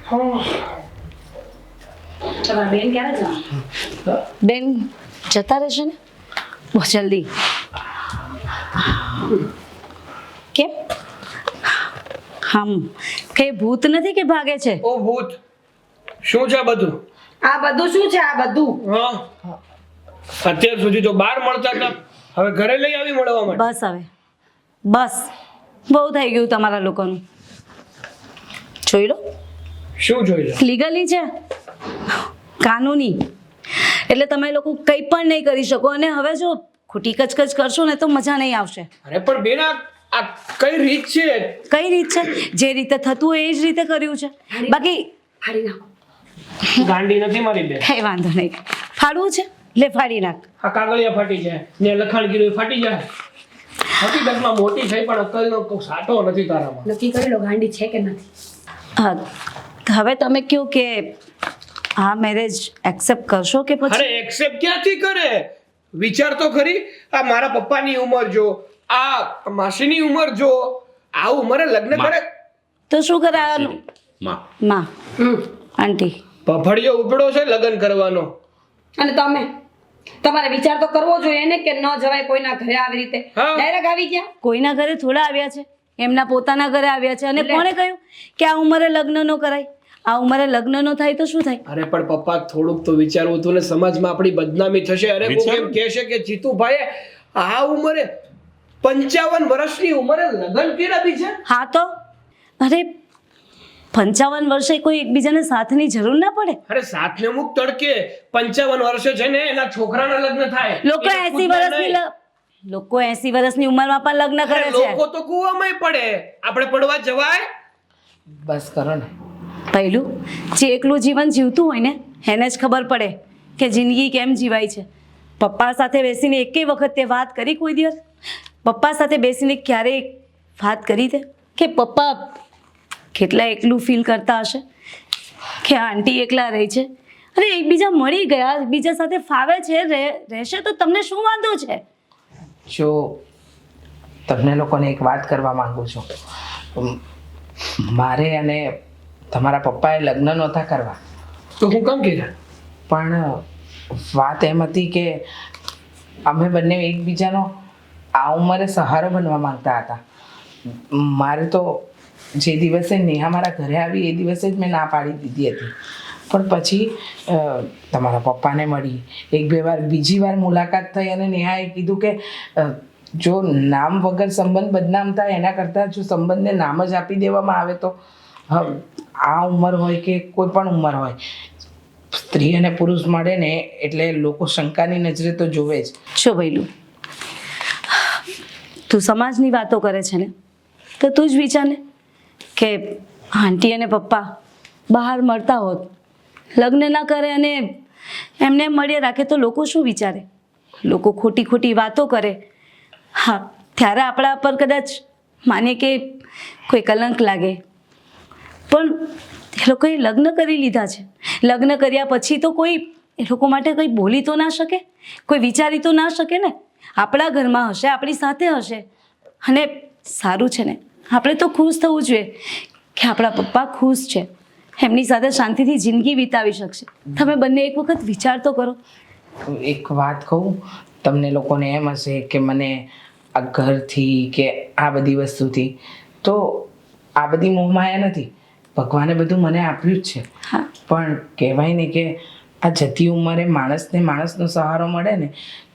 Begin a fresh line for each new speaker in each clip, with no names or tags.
તમારા બેન ક્યારે જવાનું?
બેન જતા રહેશે ને બહુ જલ્દી. કેમ કઈ ભૂત નથી કે ભાગે છે?
ઓ ભૂત શું છે બધું?
આ બધું શું છે? આ બધું
હા અત્યાર સુધી તો બહાર મળતા હતા, હવે ઘરે લઈ આવી મળવા માટે.
બસ હવે બસ બહુ થઈ ગયું તમારા લોકોનું. જોઈ લો
શું જોઈ લે?
લીગલી છે, કાનૂની, એટલે તમે લોકો કંઈ પણ નહીં કરી શકો. અને હવે જો ખોટી કચકચ કરશો ને તો મજા નહીં આવશે.
અરે પણ બેન આ કઈ રીત છે?
કઈ રીત છે? જે રીતે થતું હોય એ જ રીતે કર્યું છે. બાકી
ફાડી નાખો.
ગાંડી નથી મારી બેન.
કઈ વાંધો નહીં, ફાડવું છે લે ફાડી નાખ.
આ કાગળિયા ફાટી જાય ને લખાણ કીધું ફાટી જાય. હકીકતમાં મોટી થઈ પણ અક્કલનો કોઈ સાટો નથી તારામાં.
નક્કી કરી લો ગાંડી છે કે નથી.
હા, હવે તમે કહો કે આ મેરેજ એક્સેપ્ટ કરશો કે પછી?
અરે એક્સેપ્ટ ક્યાંથી કરે? વિચાર તો ખરી, આ મારા પપ્પાની ઉંમર જો, આ માસીની ઉંમર જો, આ ઉંમરે લગ્ન કરે
તો શું કરાવવાનું? માં આંટી
પફળિયો ઉપડો છે લગ્ન કરવાનો.
અને તમે તમારે વિચાર તો કરવો જોઈએ ને કે ન જવાય કોઈના ઘરે આવી રીતે.
હા.
ડાયરેક્ટ આવી ગયા.
કોઈના ઘરે થોડા આવ્યા છે, એમના પોતાના ઘરે આવ્યા છે. અને કોણે કહ્યું કે આ ઉંમરે લગ્ન ન કરાય? આ ઉંમરે લગ્ન ન થાય તો શું થાય?
અરે પણ પપ્પા થોડુંક તો વિચારવું હતું ને, સમાજમાં આપણી બદનામી થશે. અરે કોઈ એમ કહેશે કે જીતુભાઈએ આ ઉંમરે 55 વર્ષની ઉંમરે લગ્ન કરાવી છે.
હા તો અરે 55 વર્ષે કોઈ એકબીજાને સાથની જરૂર ના પડે?
અરે સાતને મુક તડકે 55 વર્ષે છે ને એના છોકરાના લગ્ન થાય.
લોકો 80 વર્ષની ઉંમરમાં પણ લગ્ન કરે છે.
લોકો તો કૂવામાં પડે, આપણે પડવા જવાય?
બસ કરો ને.
પહેલું જે એકલું જીવન જીવતું હોય ને એને જ ખબર પડે કે જિંદગી કેમ જીવાય છે. પપ્પા સાથે બેસીને એકેય વખત તે વાત કરી કોઈ દિવસ? પપ્પા સાથે બેસીને ક્યારેય વાત કરી દે કે પપ્પા કેટલા એકલું ફીલ કરતા હશે, કે આંટી એકલા રહે છે? અરે એકબીજા મળી ગયા, એકબીજા સાથે ફાવે છે, રહેશે તો તમને શું વાંધો છે?
જો તમને લોકોને એક વાત કરવા માંગુ છું. મારે અને તમારા પપ્પાએ લગ્ન નહોતા કરવા,
તો હું કેમ કીધા?
પણ વાત એમ હતી કે અમે બંને એકબીજાનો આ ઉંમરે સહારો બનવા માંગતા હતા. મારે તો જે દિવસે નેહા મારા ઘરે આવી એ દિવસે જ મેં ના પાડી દીધી હતી. પણ પછી તમારા પપ્પાને મળી, 1-2 વાર બીજી વાર મુલાકાત થઈ અને નેહાએ કીધું કે જો નામ વગર સંબંધ બદનામ થાય એના કરતાં જો સંબંધને નામ જ આપી દેવામાં આવે તો આ ઉંમર હોય કે કોઈ પણ ઉંમર હોય, સ્ત્રી અને પુરુષ મળે ને એટલે લોકો શંકાની નજરે તો જોવે જ.
છો ભૈલું, તું સમાજની વાતો કરે છે ને, તો તું જ વિચાર ને કે આંટી અને પપ્પા બહાર મળતા હોત, લગ્ન ના કરે અને એમને મળીએ રાખે તો લોકો શું વિચારે? લોકો ખોટી ખોટી વાતો કરે. હા, ત્યારે આપણા પર કદાચ માને કે કોઈ કલંક લાગે, પણ એ લોકોએ લગ્ન કરી લીધા છે. લગ્ન કર્યા પછી તો કોઈ એ લોકો માટે કંઈ બોલી તો ના શકે, કોઈ વિચારી તો ના શકે ને. આપણા ઘરમાં હશે, આપણી સાથે હશે, અને સારું છે ને, આપણે તો ખુશ થવું જોઈએ કે આપણા પપ્પા ખુશ છે, એમની સાથે શાંતિથી જિંદગી વિતાવી શકશે. તમે બંને એક વખત વિચાર તો કરો.
એક વાત કહું, તમને લોકોને એમ હશે કે મને આ ઘરથી કે આ બધી વસ્તુથી, તો આ બધી મોહમાયા નથી. ભગવાને બધું મને આપ્યું જ છે.
હા,
પણ કહેવાય ને કે આ જતી ઉંમરે માણસને માણસનો સહારો મળે ને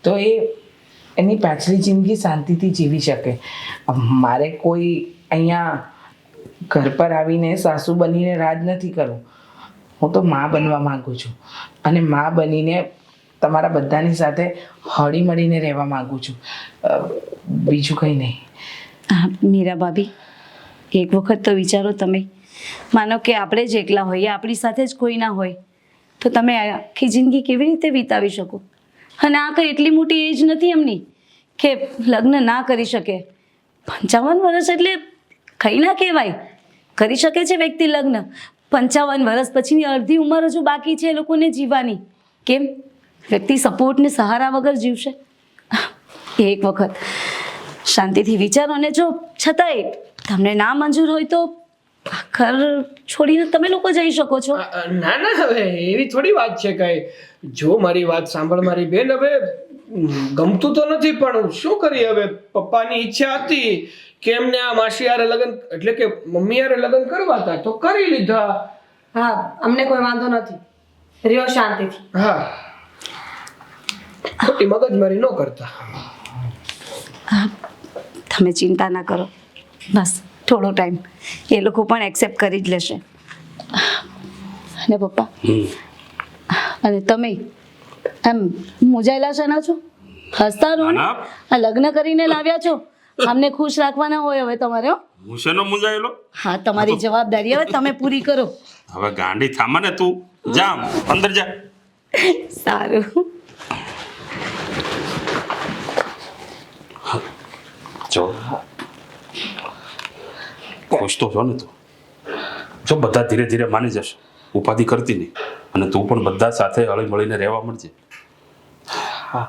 તો એ એની પાછલી જિંદગી શાંતિથી જીવી શકે. મારે કોઈ અહીંયા ઘર પર આવીને સાસુ બનીને રાજ નથી કરવું. હું તો મા બનવા માગું છું, અને મા બનીને તમારા બધાની સાથે હળી મળીને રહેવા માગું છું, બીજું કંઈ નહીં.
મીરા ભાભી, એક વખત તો વિચારો તમે. માનો કે આપણે જ એકલા હોઈએ, આપણી સાથે જ કોઈ ના હોય, તો તમે આખી જિંદગી કેવી રીતે વિતાવી શકો? અને આ કંઈ એટલી મોટી એજ નથી એમની કે લગ્ન ના કરી શકે. 55 વર્ષ એટલે કંઈ ના કહેવાય. કરી શકે છે વ્યક્તિ લગ્ન. 55 વર્ષ પછીની અડધી ઉંમર હજુ બાકી છે એ લોકોને જીવવાની. કેમ વ્યક્તિ સપોર્ટને સહારા વગર જીવશે? એક વખત શાંતિથી વિચારો, અને જો છતાંય તમને ના મંજૂર હોય તો આ ઘર છોડીને તમે લોકો જઈ શકો છો.
ના ના, હવે એવી થોડી વાત છે કઈ. જો મારી વાત સાંભળ મારી બેન, હવે ગમતું તો નથી પણ શું કરીએ હવે. પપ્પાની ઈચ્છા હતી કે એમને આ માસી હારે લગ્ન એટલે કે મમ્મી હારે લગ્ન કરવા હતા તો કરી લીધા.
હા, અમને કોઈ વાંધો નથી. રહ્યો શાંતિથી.
હા, ખોટી મગજમારી ન કરતા.
તમે ચિંતા ના કરો, બસ થોડો ટાઈમ એ લોકો પણ એક્સેપ્ટ કરી જ લેશે. અને પપ્પા અને તમે એમ મૂંઝાયેલા છે ના છો? હસતા રહો ને. આ લગ્ન કરીને લાવ્યા છો, અમને ખુશ રાખવાના હોય હવે તમારે. હો,
હું શેનો મૂંઝાયેલો?
હા, તમારી જવાબદારી હવે તમે પૂરી કરો.
હવે ગાંડી થામા ને તું. જા અંદર જા.
સારું.
જો ખુશ તો છો ને તું? જો બધા ધીરે ધીરે માની જશે, ઉપાધિ કરતી નહીં, અને તું પણ બધા સાથે હળી મળીને રહેવા મળજે.
હા,